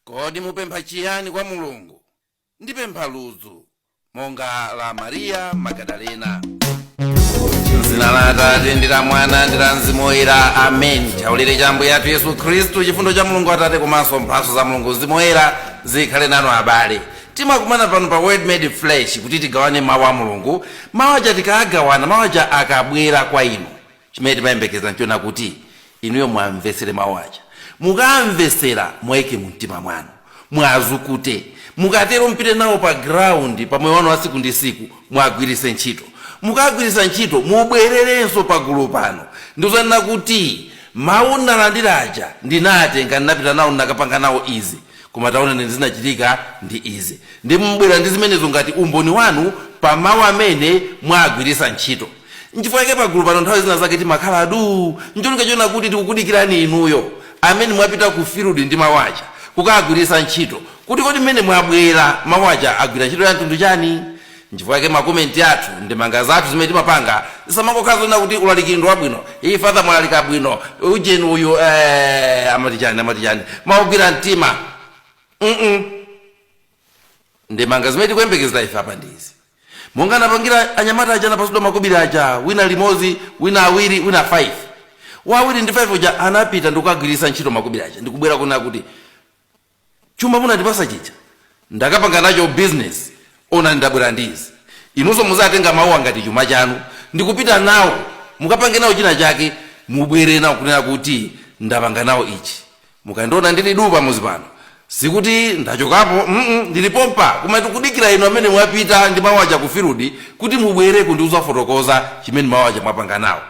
Kodi mupempha chiyani kwa Mulungu? Ndipempha ludzu monga la Maria Magadalena. M'dzina la Atate ndi la Mwana ndi la Mzimu Woyera. Amen. Chaulere cha Ambuye athu Yesu Khristu, chifundo cha Mulungu Atate komanso mphatso za Mulungu Mzimu Woyera zikhale nanu abale. Timakumana pano pa Word Made Flesh kuti tigawane mawu a Mulungu. Mawu aja tikagawana, mawu aja akabwera kwa inu. Chimene timayembekeza nchona kuti inuyo mwamvesere mawu aja. Mukamvesera mweke mumtima mwanu, mwazukute, mukatero mpite nawo pa ground pa moyo wanu wa siku ndi siku, mwagwirise ntchito. Mukagwirisa ntchito mubwererenso pa gulu pano. Ndizanena kuti mawu nalandira aja ndinatenga ndinapita nawo ndakapanga nawo izi, koma taona zinachitika ndi izi. Ndi mbwera ndi zimenezo ngati umboni wanu pa mawu amene mwagwirisa ntchito. Nchifukwa chake pa gulu pano nthawi zina zake timakhala adu, ncholinga chona kuti tikukudikirani inuyo amene mwapita ku field ndi mawu aja kukagwirisa ntchito, kuti kodi mmene mwabwera mawu aja agwira ntchito ya mtundu chani. Nchifukwa chake makomenti athu ndi manga zathu zimene timapanga zisamangokhala zona kuti ulalikindo wabwino, iyi father mwalalika bwino, ujeni uyu amati chani maugwira mtima. Ndi manga zimene tikuyembekeza ife apa ndizi. Monga napangira anyamata aja napasudwa makobiri aja, wina limozi, wina awiri, wina 5. Wawiri ndi 5 uja anapita ndikukagwirisa ntchito makobiri aja. Ndikubwera kuna kuti chuma munandipasa chicha ndakapanga nacho business, ona ndabwera ndizi. Inunso muzatenga mawu angati chuma chanu ndikupita nawo mukapange nawo china chake, mubwere nawo kunena kuti ndapanga nawo ichi. Mukandiona ndili dupa muzipano sikuti ndachokapo, ndilipompa, koma tikudikira inu amene mwapita ndi mawu aja ku field kuti mubwere kundiuza fotokoza chimene mawu aja mwapanga nawo.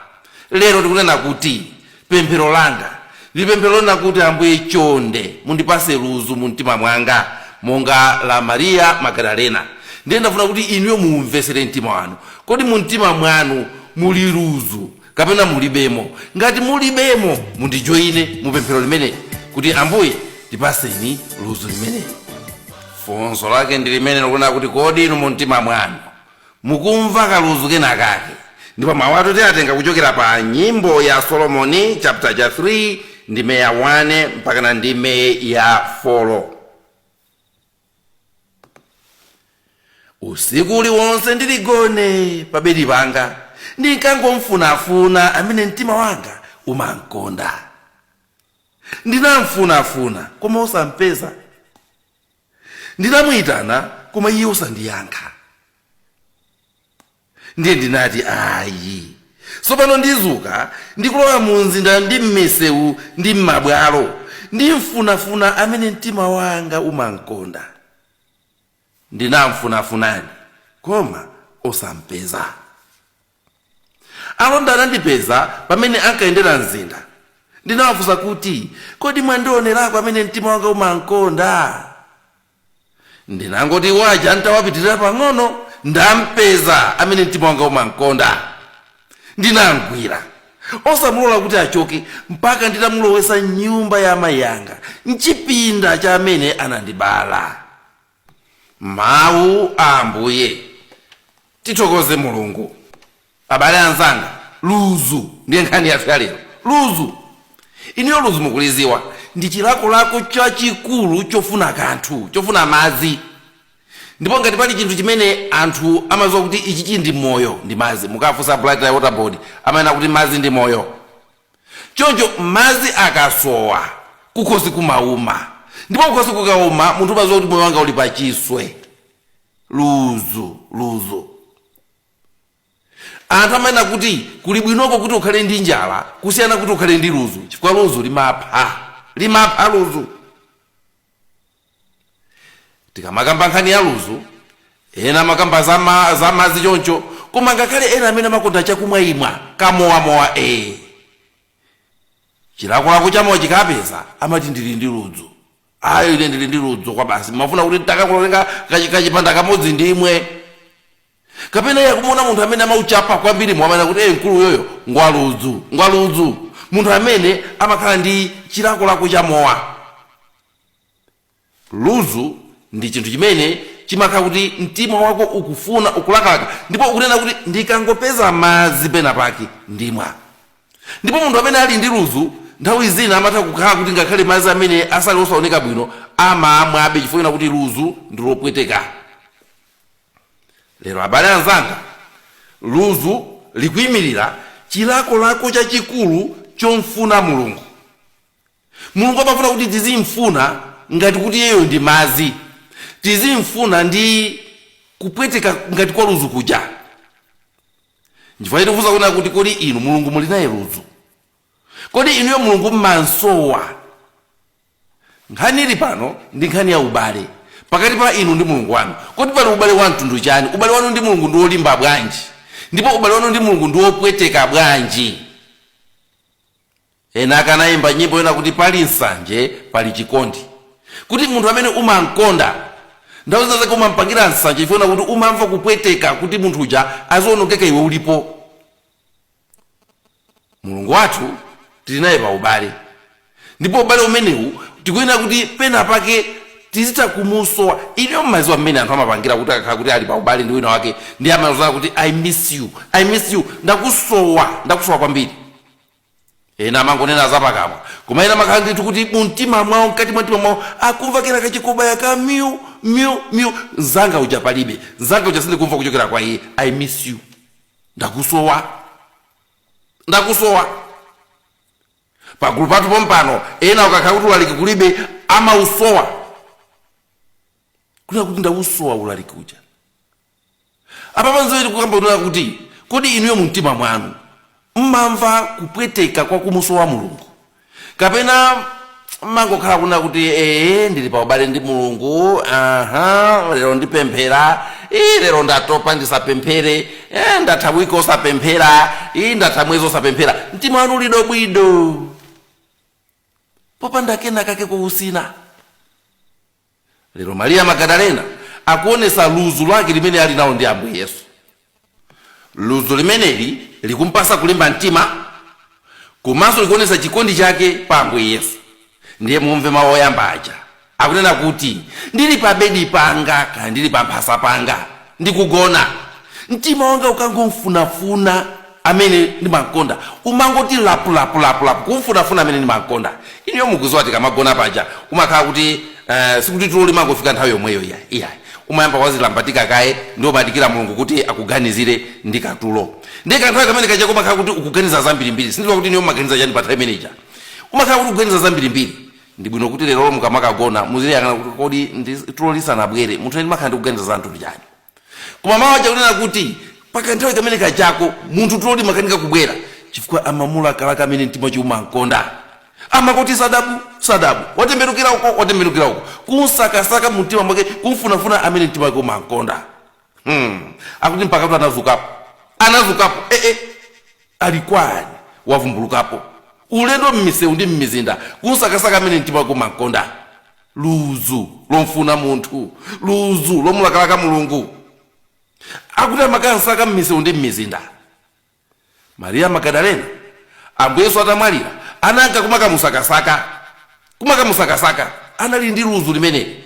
Lero tikunena kuti pemphero langa ndi pemphero lona kuti Ambuye chonde mundipase ludzu mu mtima mwanga monga la Maria Magadalena. Ndiye ndafuna kuti inuyo mumvesere mtima wanu. Kodi mu mtima mwanu muli ludzu kapena mulibemo? Ngati mulibemo mundijoine mu pemphero limene kuti Ambuye tipaseni ludzu limene. Funso lake ndi limene likuona kuti kodi inu mu mtima mwanu mukumva kaludzu kena kake. Ndipo mawu athu tiatenga kuchokera pa Nyimbo ya Solomoni chapter 3 ndime ya 1 mpaka na ndime ya 4. Usiku uliwonse ndiligone pa bedi panga ndinkangomfunafuna amene mtima wanga umankonda. Ndinamfunafuna koma osampeza, ndinamuyitana koma iye osandiyankha. Ndiye ndinati ayi, tsopano ndizuka ndikulowa mu mzinda ndi m'misewu ndi m'mabwalo ndimfunafuna amene mtima wanga umankonda. Ndinamfunafunani koma osampeza. Alonda anandipeza pamene ankayendera mzinda. Ndinawafunsa kuti kodi mwandionerako amene mtima wanga umankonda? Ndinangoti waja ntawapitirira pang'ono ndampeza amene mtima wanga umankonda. Ndinamgwira osamulola kuti achoke mpaka nditamulowesa nyumba ya amayi anga, mchipinda cha amene anandibala. Mawu a Ambuye. Tithokoze Mulungu. Abale anzanga, ludzu ndiye nkhani yathu ya lero. Ludzu. Iniyo ludzu mukuliziwa ndi chilakolako chachikulu chofuna kanthu, chofuna madzi. Ndipo ngati pali chinthu chimene anthu amaziwa kuti ichi chili ndi moyo ndi madzi, mukafunsa Bright Water Board amanena kuti madzi ndi moyo. Choncho madzi akasowa kukhosi kumauma, ndipo kukhosi kukauma munthu umaziwa kuti moyo wanga uli pachiswe. Ludzu. Anthu amanena kuti kuli bwinoko kuti ukhale ndi njala kusiyana kuti ukhale ndi ludzu, chifukwa ludzu limapha ludzu. Tikamakamba nkhani ya ludzu, ena makamba za madzi choncho, koma ngakhale ena amene amakonda chakumwa imwa kamowamowa chilakolako chamowa chikapeza amati ndili ndi ludzu. Ayo ine ndili ndi ludzu kwa basi, mafuna kuti takakulolenga kachipanda kamodzi ndimwe. Kapena yakumona munthu amene amauchapa kwambiri mwamana kuti mkulu yoyo ngwaludzu. Munthu amene amakhala ndi chilakolako chamowa. Ludzu ndi chinthu chimene chimakhala kuti mtima wako ukufuna ukulakalaka, ndipo ukunena kuti ndikangopeza madzi pena pake ndimwa. Ndipo munthu amene ali ndi ludzu nthawi zina amatha kukhala kuti ngakhale madzi amene asali osaoneka bwino amamwabe chifukwa kuti luzu ndi lopweteka. Lero abale anzanga, luzu likuyimirira chilakolako chachikulu chomfuna Mulungu. Mulungu amafuna kuti tizimfuna ngati kuti yeyo ndi madzi, tizimfuna ndi kupweteka ngati kwa luzu kuja. Njifukwa tikufunsa kuna kuti kodi inu Mulungu muli naye luzu? Kodi inuyo Mulungu mmansowa? Nkhani ili pano ndi nkhani ya ubale pakati pa inu ndi Mulungu wanu. Kodi pali ubale wa mtundu chani? Ubale wanu ndi Mulungu ndi olimba bwanji? Ndipo ubale wanu ndi Mulungu ndi opweteka bwanji? Ena akanayimba nyimbo yona kuti pali nsanje pali chikondi. Kuti munthu amene umankonda ndawuza zake umampangira nsanje ifuna kuti umamva kupweteka kuti munthu uja azionongeka iwe ulipo. Mulungu wathu tili naye pa ubale, ndipo ubale umenewu tikuyenera kuti pena pake tizita kumusowa. Ine mmaziwa mmene anthu amapangira kuti akakhala kuti ali pa ubale ndi wina wake ndi amazona kuti I miss you, ndakusowa kwambiri. Ena amangonena zapakamwa, koma ena amakhala ndithu kuti mumtima mwawo, mkati mwa mtima mwawo akumva kena kachikoba ka miu nzanga uja palibe, nzanga uja sindikumva kuchokera kwa iye. I miss you, ndakusowa. Pagulu pathu pompano ena ukakhala kuti ulaliki kulibe amausowa, kuti ndausowa ulaliki uja. Apa panzeri kukamba unena kuti kodi inuyo mumtima mwanu mmamva kupweteka kwa kumusowa Mulungu, kapena mangokhala kuna kuti ndili pa ubale ndi Mulungu, lero ndipemphera, lero ndatopa ndisapemphere, ndatha wiki osapemphera, ndatha mwezi osapemphera, mtima wanu ulido bwido popanda kena kake kuhusina. Lero Maria Magadalena akuonesa luzu lake limene ali nawo ndi Ambuye Yesu. Luzu limeneli likumpasa kulimba mtima, komanso likuonesa chikondi chake pa Ambuye Yesu. Ndiye mumve mawu oyamba aja akunena kuti ndili pa bedi panga kana ndili pa mphasa panga ndikugona, mtima wanga ukangomfunafuna amene ndimankonda, umangoti lapu kumfunafuna amene ndimankonda. Iniyo mukuziwa tikamagona paja umakhala kuti sikuti tulo limangofika nthawi yomweyo iya umayamba wazilambatika kaye ndio madikira Mulungu kuti akuganizire ndikatulo. Ndika nthawi kamene kaja kumakhala kuti ukuganiza zambirimbiri, sindiwa kuti niyo maganiza chani pa time manager, umakhala kuti ukuganiza zambirimbiri. Ndi bwino kuti lero mukamakagona muziliyangana kuti kodi tulo lisanabwere munthu eni makhala ndi kuganiza za nthu chani. Koma mawu aja kunena kuti paka nthawi kamene kachako munthu tulo limakanika kubwera chifukwa amamula kalaka amene mtima chiumankonda. Amakoti sadabu watembenukira uko kusakasaka mtima mwake kumfunafuna amene mtima wake umankonda. Akuti mpaka kuti anazukapo alikwani wavumbulukapo ulendo mmiseu ndi mmizinda kusakasaka amene mtima wake umankonda. Luzu lomfuna munthu, luzu lomulakalaka Mulungu, akuti amakansaka mmiseu ndi mmizinda. Maria Magadalena Ambuye Yesu atamwalira ananka kumakamusakasaka anali ndi luzu limene.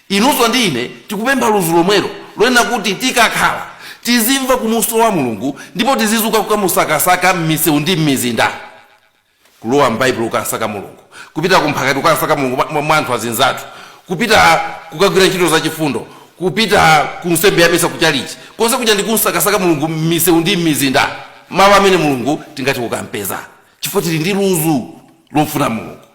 Inunso ndi ine tikupempha luzu lomwelo loyenera kuti tikakhala tizimva kumusowa Mulungu ndipo tizizuka kukamusakasaka mmiseu ndi mmizinda. Kulowa m'Baibulo ukasaka Mulungu, kupita kumphakati ukasaka Mulungu mwa anthu azinzathu, kupita kukagwira ntchito za chifundo, kupita kunsembe ya misa kuchalichi, konse kuja ndi kumusakasaka Mulungu mmiseu ndi mmizinda. Mawu amene Mulungu tingati kukampeza chifukwa tili ndi luzu lomfuna Mulungu.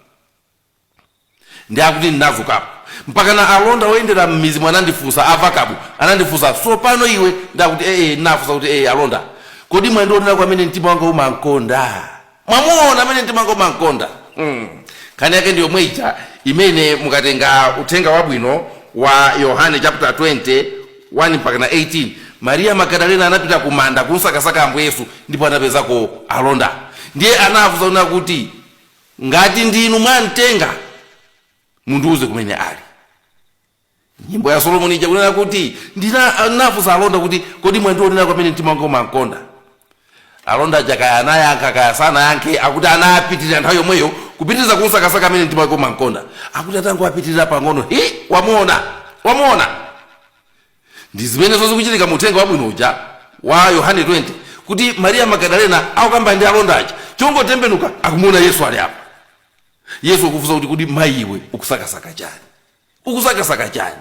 Ndi akuti ndinazukapo mpaka na alonda oyendera m'mizi mwanandifunsa avakabu anandifunsa tsopano iwe ndakuti nafunsa kuti alonda kodi mwandionera kwa amene mtima wanga umankonda, mwamuona amene mtima wanga umankonda. Nkhani yake ndiyo mweija imene mukatenga uthenga wabwino wa Yohane chapter 20 1 mpaka na 18. Maria Magadalena anapita kumanda kusakasaka Ambuye Yesu ndipo anapezako alonda. Ndiye anafunsa una kuti ngati ndinu mwamtenga mundiuze kumene ali. Nyimbo ya Solomoni ija kunena kuti nafunsa alonda kuti kodi mwandionera kwa amene mtima wanga umankonda. Alonda aja kaya anayankha kaya sana yankhe akuti anapitirira nthawi yomweyo kupitiriza kusakasaka amene mtima wake umankonda. Akuti atangowapitirira pang'ono wamuona. Ndi zimene zikuchitika mu uthenga wabwino uja wa Yohane 20 kuti Maria Magadalena akukamba ndi alonda aja chongotembenuka akumuona Yesu ali apa. Yesu akufunsa kuti mayi iwe ukusakasaka chani? Ukusakasaka chani?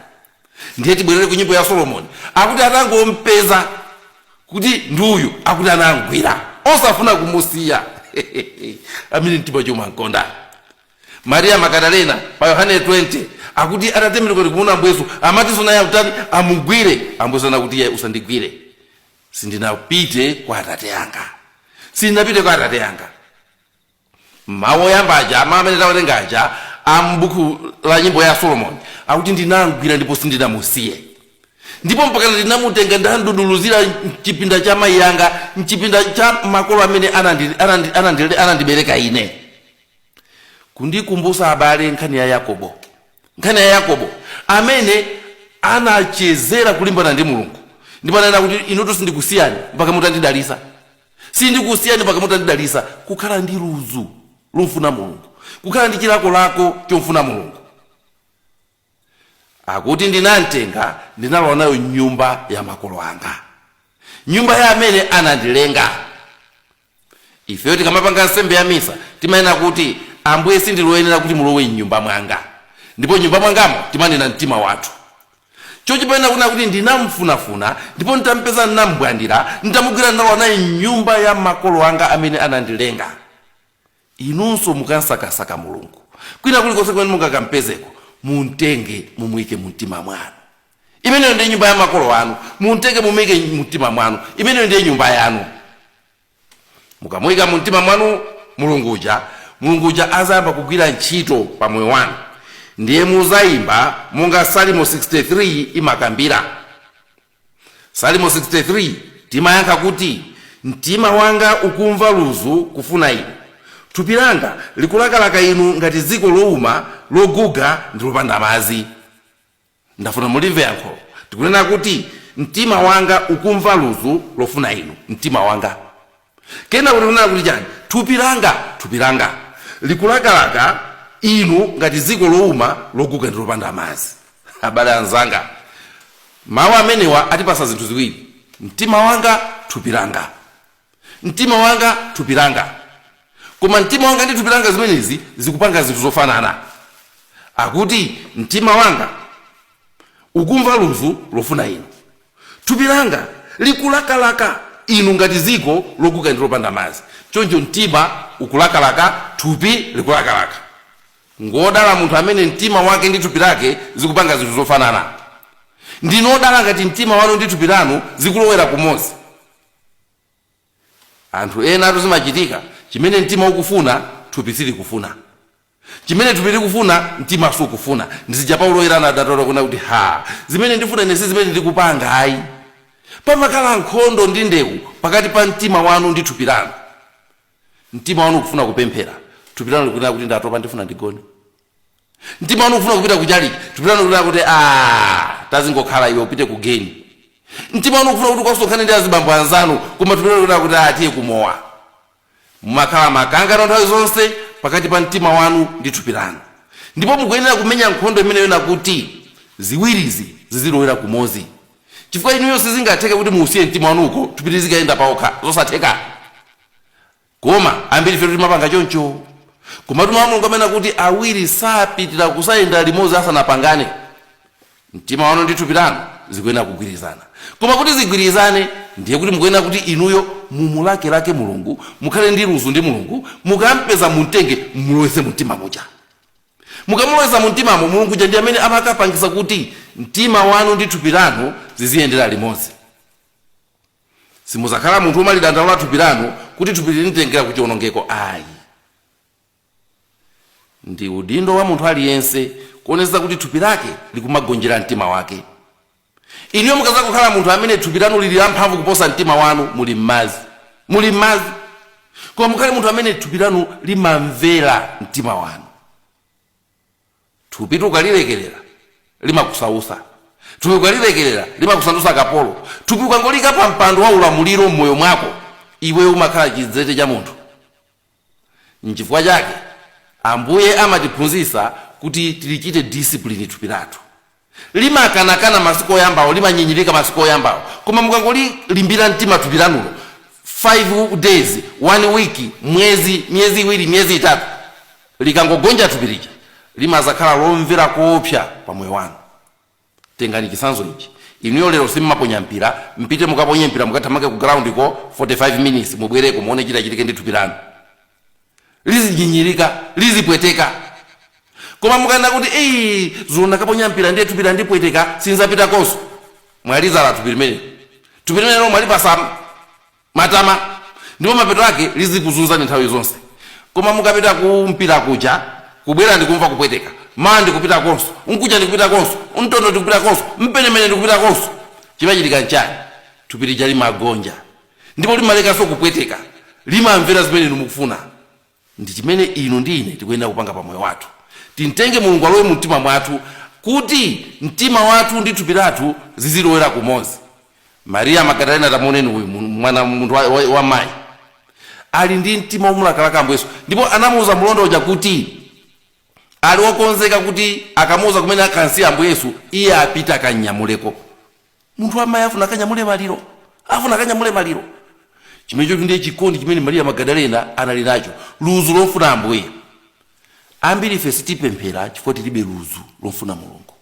Ndiye tibwerere ku nyimbo ya Solomoni. Akuti atangompeza kuti ndiuyu, akuti anangwira osafuna kumusiya. Amene mtima choma nkonda. Maria Magdalena pa Yohane 20 akuti atatembenuka kumuona Yesu amati sona ya utani amugwire. Ambuye anakuti iye usandigwire. Sindinapite kwa Atate anga. Sindinapite kwa Atate anga. Mawu yambaja amene tawerengaja ambuku la nyimbo ya Solomoni akuti ndinangwira ndipo sindinamusiye. Ndipo mpaka ndinamutenga ndanduduluzira mchipinda cha mayi yanga, mchipinda cha makolo amene anandibereka ine. Kundikumbusa abale nkhani ya Yakobo. Nkhani ya Yakobo amene anachezera kulimbana ndi Mulungu. Ndipo ananena kuti inoto sindikusiyani mpaka mutandidalisa. Sindikusiyani mpaka mutandidalisa. Kukhala ndi luzu lumfuna Mulungu. Kukhala ndi chilako lako chomfuna Mulungu. Akuti ndinamtenga ndinalowa nayo nyumba ya makolo anga. Nyumba ya amene anandilenga. Ifeyo tikamapanga nsembe ya misa timanena kuti Ambuye sindiloyenera kuti mulowe nyumba mwanga. Ndipo nyumba mwangamo timanena mtima wathu. Chochipena kuna kuti ndinamfunafuna ndipo nitampeza ndinambwandira nitamugwira ndalowa naye nyumba ya makolo anga amene anandilenga. Inunso mukansakasaka Mulungu. Kwina kulikonse kumene mungakampezeko muntenge mumuike mumtima mwanu. Imeneyo ndiye nyumba ya makolo anu. Muntenge mumuike mumtima mwanu. Imeneyo ndiye nyumba yanu. Mukamuika mumtima mwanu Mulungu uja azayamba kugwira ntchito pa moyo wanu. Ndiye muzayimba monga Salimo 63 imakambira. Salimo 63 timayankha kuti mtima wanga ukumva luzu kufuna inu. Thupi langa likulakalaka inu ngati dziko lowuma loguga ndi lopanda madzi. Ndafuna mulimve yankho. Tikunena kuti mtima wanga ukumva luzu lofuna inu. Mtima wanga. Kena kunena kuti chani? Thupi langa likulakalaka inu ngati dziko lowuma loguga ndi lopanda madzi. Abale anzanga, mawu amenewa atipasa zinthu ziwiri. Mtima wanga, thupi langa. Mtima wanga, thupi langa. Koma mtima wanga ndi thupi langa zimenezi zikupanga zinthu zofanana. Akuti mtima wanga ukumva luzu lofuna inu. Thupi langa likulakalaka inu ngati dziko loguga ndi lopanda madzi. Choncho mtima ukulakalaka, thupi likulakalaka. Ngodala munthu amene mtima wake ndi thupi lake zikupanga zinthu zofanana. Ndinodala ngati mtima wanu ndi thupi lanu zikulowera kumodzi. Anthu ena atuzimachitika chimene mtima ukufuna thupi silikufuna. Chimene thupi likufuna mtima sukufuna. Ndizija Paulo irana adatola kuna kuti zimene ndifuna ine zimene ndikupanga ayi. Pamakhala nkhondo ndi ndewu pakati pa mtima wanu ndi thupi lanu. Mtima wanu ukufuna kupemphera, thupi lanu likunena kuti ndatopa ndifuna ndigone. Mtima wanu ukufuna kupita kuchali, thupi lanu likunena kuti tazingokhala iwe upite kugeni. Mtima wanu ukufuna kuti kwasonkhane ndi azibambo anzanu, koma thupi lanu likunena kuti atiye kumowa. Mumakhala makangano nthawi zonse pakati pa mtima wanu ndi thupi lanu. Ndipo mukuyenera kumenya nkhondo imeneyo nakuti ziwirizi zizilowera kumodzi. Chifukwa inuyo sizingatheke kuti muusiye mtima wanuko thupi lizikayenda paokha, zosatheka. Koma ambiri fetu timapanga choncho. Koma Mulungu amene kuti awiri sapitira kusayenda limodzi asanapangane. Mtima wanu ndi thupi lanu zikuyenera kugwirizana. Koma kuti zigwirizane ndiye kuti mukuyenera kuti inuyo mumulakelake Mulungu, mukhale ndi luzu ndi Mulungu, mukampeza muntenge mulowetse mumtima muja. Mukamuloweza mumtimamo Mulungu ndiye amene amakapangisa kuti mtima wanu ndi thupi lanu ziziyendera limodzi. Simuzakhala munthu umalidandaula thupi lanu kuti thupi linitengera kuchiwonongeko ayi. Ndi udindo wa munthu aliyense kuonesa kuti thupi lake likumagonjera mtima wake. Iniyo mukazakukhala munthu amene thupi lanu lili lamphamvu kuposa mtima wanu muli m'madzi. Muli m'madzi. Koma mukhale munthu amene thupi lanu limamvera mtima wanu. Thupi ukalilekerera limakusausa. Thupi ukalilekerera limakusandusa kapolo. Thupi ukangolika pa mpando wa ulamuliro mmoyo mwako, iwe umakhala chidzete cha munthu. N'chifukwa chake Ambuye amatiphunzitsa kuti tilichite discipline thupi lathu. Limakanakana masiku oyambawo, limanyinyirika masiku oyambawo. Koma mukangolimbira mtima thupi lanulo, 5 days, 1 week, miezi iwiri, miezi itatu, likangogonja thupi lija limazakhala lomvera kuopsa pa moyo wanu. Tengani chitsanzo ichi. Inuyo lero simmaponya mpira, mpite mukaponye mpira mukathamake ku ground ko 45 minutes mubwereko muone chitachitike ndi thupi lanu. Lizinyinyirika, lizipweteka. Koma mukana kuti zona kaponya mpira ndiye thupi landipweteka sinzapita konso. Mwaliza la thupi limene. Thupi limene mwalipasa matama ndipo mapeto ake lizikuzunza nthawi zonse. Koma mukapita ku mpira kuja kubwera ndikumva kupweteka. Mandi kupita konso, unkuja ndikupita konso, untondo ndikupita konso, mpenemene ndikupita konso. Chimachitika nchani? Thupi lija limagonja. Ndipo limalekanso kupweteka. Limamvera zimene mukufuna. Ndi chimene inu ndi ine tikuyenera kupanga pa moyo wathu. Tintenge Mulungu alowe mu mtima mwathu kuti mtima wathu ndi thupi lathu zizilowera kumodzi. Maria Magadalena tamuoneni uyu mwana munthu wa mayi ali ndi mtima umulakalaka Ambuye Yesu, ndipo anamuuza mlonda uja kuti ali wokonzeka kuti akamuuza kumene akansiya Ambuye Yesu iye apita akanyamuleko. Munthu wa mayi afuna akanyamule maliro. Chimenecho ndiye chikondi chimene Maria Magadalena anali nacho, luzu lofuna Ambuye. Ambiri ife sitipemphera chifukwa tilibe luzu lofuna Mulungu.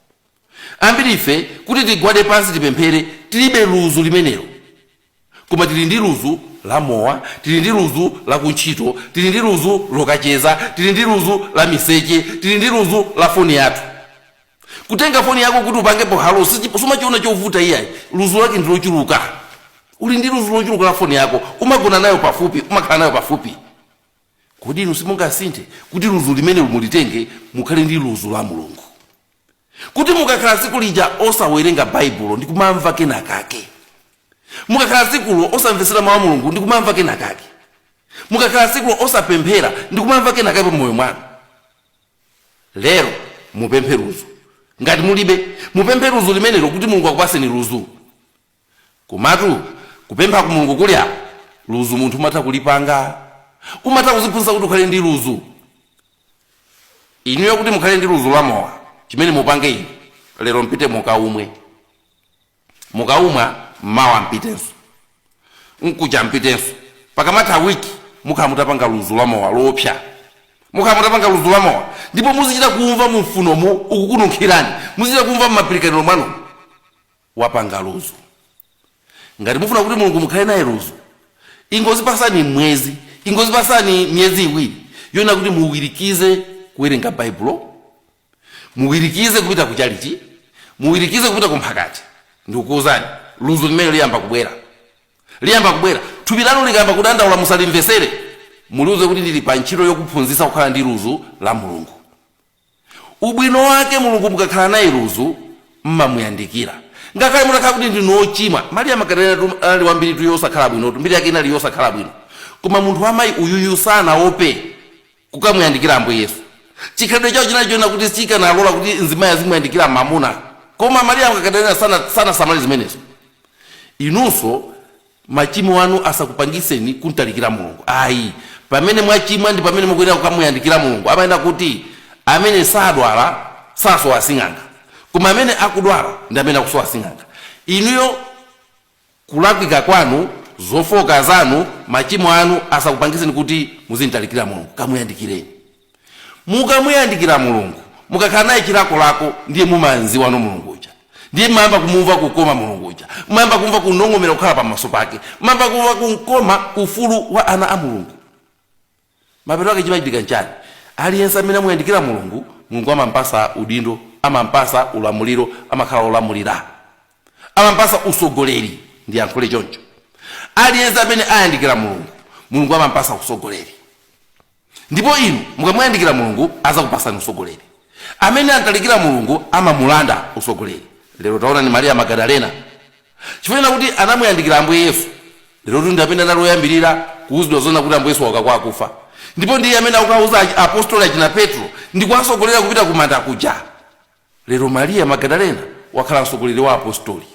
Ambiri ife kuti tigwade pansi tipemphere tilibe luzu limenelo. Koma tili ndi luzu la mowa, tili ndi luzu la kuntchito, tili ndi luzu lokacheza, tili ndi luzu la miseche, tili ndi luzu la foni yathu. Kutenga foni yako kuti upangepo halo sumachiona chovuta iyayi, luzu lake ndi lochuluka. Uli ndi luzu lochuluka la foni yako, umagona nayo pafupi, umakhala nayo pafupi. Kodi inu simungasinthe kuti luzu limene mulitenge mukhale ndi luzu la Mulungu. Kuti mukakhala tsiku lija osawerenga Baibulo ndi kumamva kenakake. Mukakhala tsikulo osamvetsera mawu a Mulungu ndi kumamva kenakake. Mukakhala tsikulo osapemphera ndi kumamva kenakake pa moyo mwanu. Lero mupemphe luzu. Ngati mulibe, mupemphe luzu limenelo kuti Mulungu akupaseni luzu. Komatu kupempha ku Mulungu kuli apo, luzu munthu umatha kulipanga. Umatha kuziphunzitsa kuti ukhale ndi luzu. Inuyo kuti mukhale ndi luzu la mowa, chimene mupange inu, lero mpite mukaumwe. Mukaumwa mawa mpitenso. Nkuja mpitenso. Pakamatha wiki mukhala mutapanga luzu la mowa loopsa. Mukhala mutapanga luzu la mowa. Ndipo muzichita kumva mu mfunomu ukukununkhirani. Muzichita kumva m'mapirikaniro mwanu. Wapanga luzu. Ngati mufuna kuti Mulungu mukhale naye luzu, ingozipasani mwezi, ingozipasani miezi iwiri yona kuti muwirikize kuwerenga Baibulo, muwirikize kupita kuchalichi, muwirikize kupita kumphakati. Ndikukuwuzani luzu limene liyamba kubwera. Thupi lanu likayamba kudandaula musalimvesere. Muliuze kuti ndili pa ntchito yokuphunzitsa kukhala ndi luzu la Mulungu. Ubwino wake Mulungu mukakhala naye luzu mmamuyandikira. Ngakhale mutakhala kuti ndinu ochimwa, Maria Magadalena ali wambiri tu yosakhala bwino, mbiri yake inali yosakhala bwino. Koma munthu wa mayi uyuyu sanaope kukamuyandikira Ambuye Yesu. Chikhalidwe chawo chinachiona kuti sikanalola kuti mzimayi azimuyandikira mamuna. Koma Maria Magadalena sana samali zimenezo. Inunso machimo anu asakupangiseni kuntalikira Mulungu. Ayi, pamene mwachimwa ndi pamene mukuyenera kukamuyandikira Mulungu. Amayenda kuti amene sadwala sasowa sing'anga, koma amene akudwala ndi amene akusowa sing'anga. Inuyo kulakwika kwanu, zofoka zanu, machimo anu asakupangiseni kuti muzintalikira Mulungu. Kamuyandikireni. Mukamuyandikira Mulungu, mukakhala naye chilakolako, ndiye mumanzi wanu Mulungu uja. Ndiye mayamba kumumva kukoma Mulungu uja. Mayamba kumva kunong'onera kukhala pamaso pake. Mayamba kumva kukoma ufulu wa ana a Mulungu. Mapeto ake chimachitika nchani? Aliyense amene amuyandikira Mulungu, Mulungu amampasa udindo, amampasa ulamuliro, amakhala olamulira. Amampasa usogoleri, ndi yankhule choncho. Aliyense amene ayandikira Mulungu, Mulungu amampasa usogoleri. Ndipo inu mukamuyandikira Mulungu azakupasani usogoleri. Amene antalikira Mulungu amamulanda usogoleri. Lero taona ni Maria Magadalena. Chifukwa kuti anamuyandikira Ambuye Yesu. Lero ndi amene analoyambirira kuuzidwa zona kuti Ambuye Yesu wakakwa akufa. Ndipo ndiye amene akauza apostoli achina Petro ndi kuwasogolera kupita kumanda kuja. Lero Maria Magadalena wakhala msogoleri wa apostoli.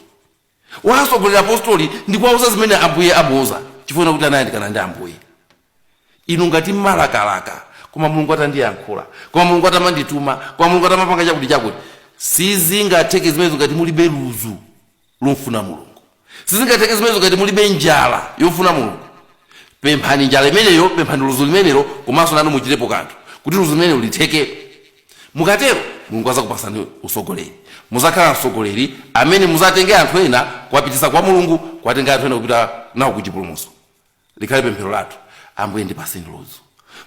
Wasogolera apostoli ndi kuwauza zimene Ambuye amuuza. Chifukwa kuti anayandikana ndi Ambuye. Inu ngati malakalaka, koma Mulungu atandiyankhula, koma Mulungu atamandituma, koma Mulungu atamapanga chakuti sizingatheke zimenezo ngati mulibe luzu lofuna Mulungu. Sizingatheke zimenezo ngati mulibe njala yofuna Mulungu. pemphani njala imeneyo, pemphani luzu limenelo, komanso nanu muchitepo kanthu kuti luzu limenelo litheke. Mukatero Mulungu azakupasani usogoleri, muzakhala msogoleri amene muzatenge anthu ena kuwapitisa kwa Mulungu, kuwatenga anthu ena kupita nawo ku chipulumutso. Likhale pemphero lathu, Ambuye ndipaseni luzu,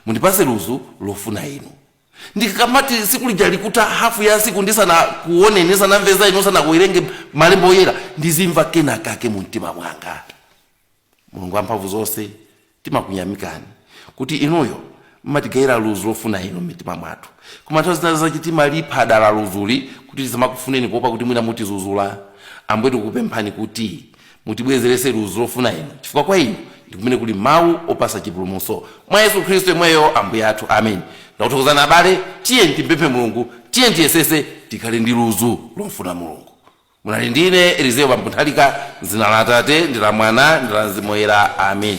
mundipase luzu lofuna inu. Ndikamati siku lija likuta hafu ya siku ndisana kuone ndisana mveza inu sana kuirenge malembo oyera, ndizimva kena kake mu mtima mwanga. Mulungu amphamvu zonse timakunyamikani kuti inuyo mmatigaira luzu lofuna inu mitima mwathu. Koma nthawi zina zachitima liphada la luzuli kuti tizamakufuneni popa kuti mwina mutizuzula. Ambuye tikupemphani kuti mutibwezerese luzu lofuna inu, chifukwa kwa inu ndikumene kuli mawu opasa chipulumutso mwa Yesu Khristu yemweyo Ambuye athu. Amen. Ndakuthokozani abale, tiye timpemphe Mulungu, tiye tiyesese tikhale ndi luzu lofuna Mulungu. Munali ndine Eliseo Pamphuntalika, m'dzina la Atate ndi la Mwana ndi la Mzimu Woyera. Amen.